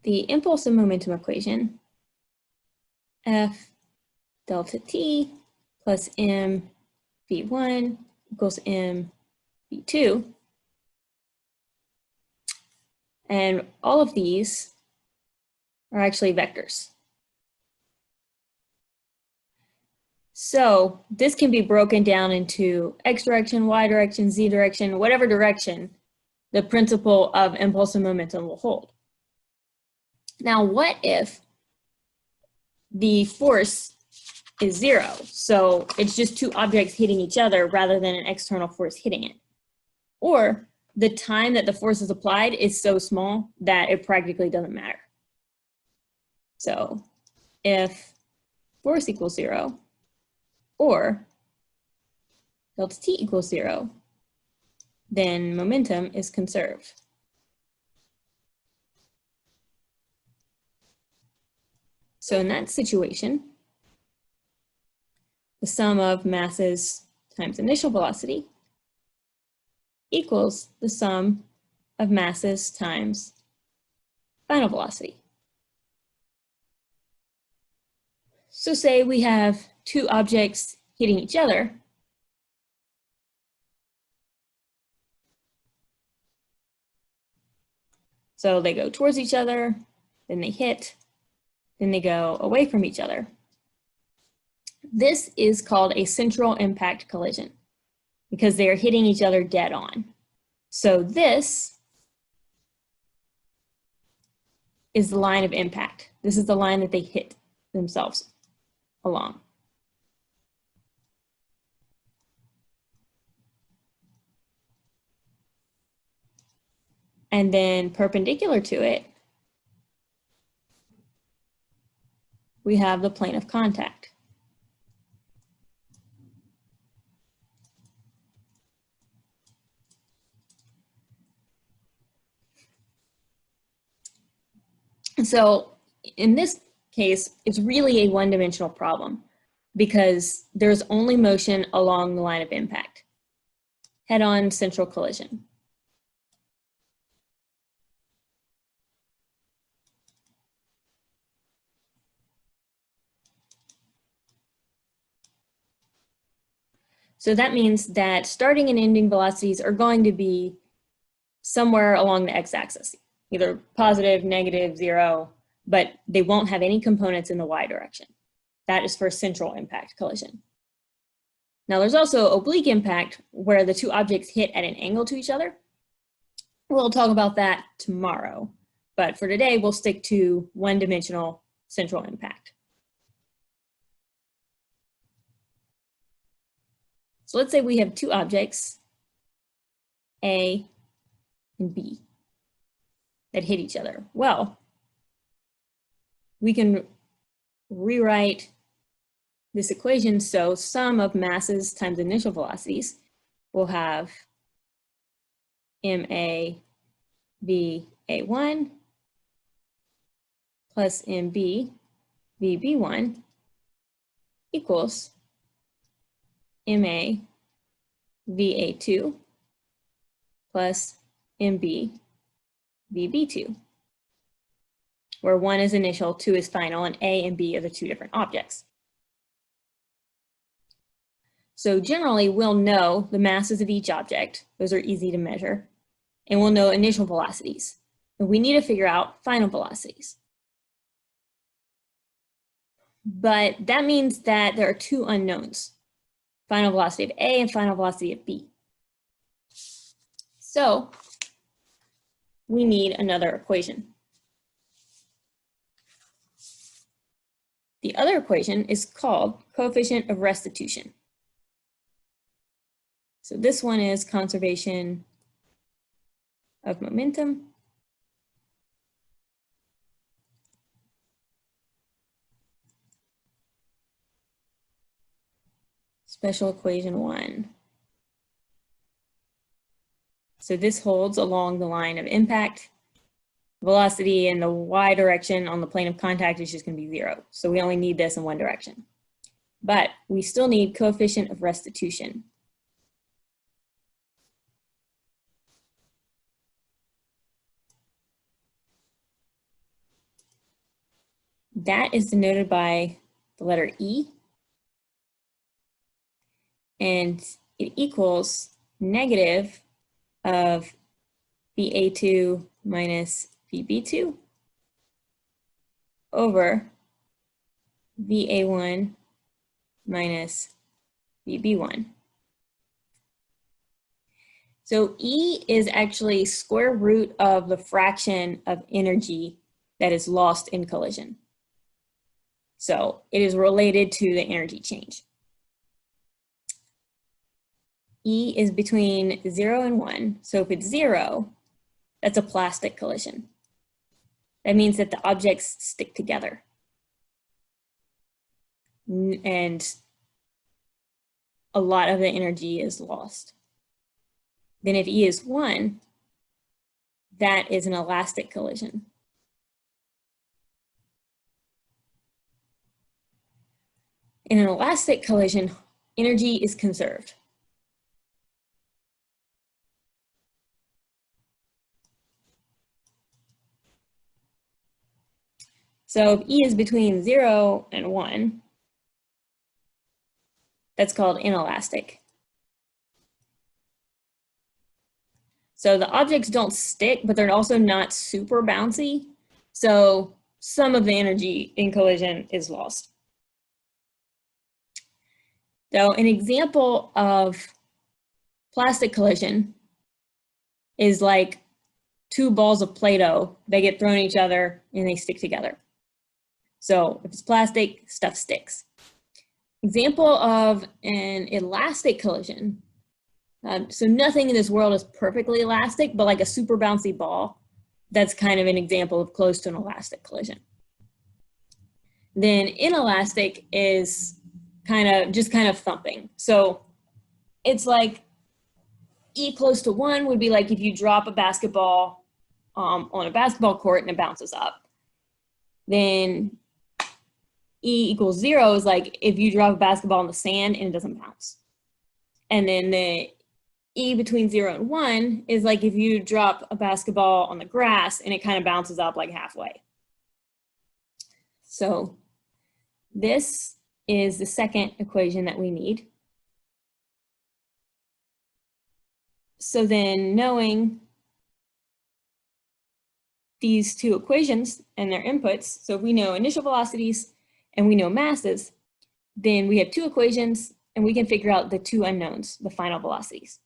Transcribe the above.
the impulse and momentum equation, F delta T plus M V1 equals M V2. And all of these are actually vectors. So this can be broken down into X direction, Y direction, Z direction, whatever direction the principle of impulse and momentum will hold. Now, what if the force is zero? So it's just two objects hitting each other rather than an external force hitting it. Or the time that the force is applied is so small that it practically doesn't matter. So if force equals zero, or delta T equals zero, then momentum is conserved. So in that situation, the sum of masses times initial velocity equals the sum of masses times final velocity. So say we have two objects hitting each other. So they go towards each other, then they hit, then they go away from each other. This is called a central impact collision because they are hitting each other dead on. So this is the line of impact. This is the line that they hit themselves along. And then perpendicular to it, we have the plane of contact. So in this case, it's really a one-dimensional problem because there's only motion along the line of impact. Head-on central collision. So that means that starting and ending velocities are going to be somewhere along the x-axis, either positive, negative, zero, but they won't have any components in the y direction. That is for central impact collision. Now there's also oblique impact where the two objects hit at an angle to each other. We'll talk about that tomorrow, but for today we'll stick to one-dimensional central impact. So let's say we have two objects, A and B, that hit each other. Well, we can rewrite this equation so sum of masses times initial velocities will have MA VA1 plus MB VB1 equals MA VA2 plus MB VB2, where 1 is initial, 2 is final, and A and B are the two different objects. So generally, we'll know the masses of each object. Those are easy to measure. And we'll know initial velocities. And we need to figure out final velocities. But that means that there are two unknowns, final velocity of A and final velocity of B. So we need another equation. The other equation is called coefficient of restitution. So this one is conservation of momentum special equation 1. So this holds along the line of impact. Velocity in the y direction on the plane of contact is just going to be 0. So we only need this in one direction. But we still need coefficient of restitution. That is denoted by the letter E, and it equals negative of VA2 minus VB2 over VA1 minus VB1. So E is actually square root of the fraction of energy that is lost in collision. So it is related to the energy change. E is between 0 and 1. So if it's 0, that's a plastic collision. That means that the objects stick together. And a lot of the energy is lost. Then if E is 1, that is an elastic collision. In an elastic collision, energy is conserved. So if E is between 0 and 1, that's called inelastic. So the objects don't stick, but they're also not super bouncy. So some of the energy in collision is lost. So an example of plastic collision is like two balls of Play-Doh. They get thrown at each other and they stick together. So if it's plastic, stuff sticks. Example of an elastic collision. So nothing in this world is perfectly elastic, but like a super bouncy ball, that's kind of an example of close to an elastic collision. Then inelastic is kind of thumping. So it's like E close to 1 would be like if you drop a basketball on a basketball court and it bounces up. Then E equals 0 is like if you drop a basketball in the sand and it doesn't bounce. And then the E between 0 and 1 is like if you drop a basketball on the grass and it kind of bounces up like halfway. So this is the second equation that we need. So then knowing these two equations and their inputs, so if we know initial velocities and we know masses, then we have two equations and we can figure out the two unknowns, the final velocities.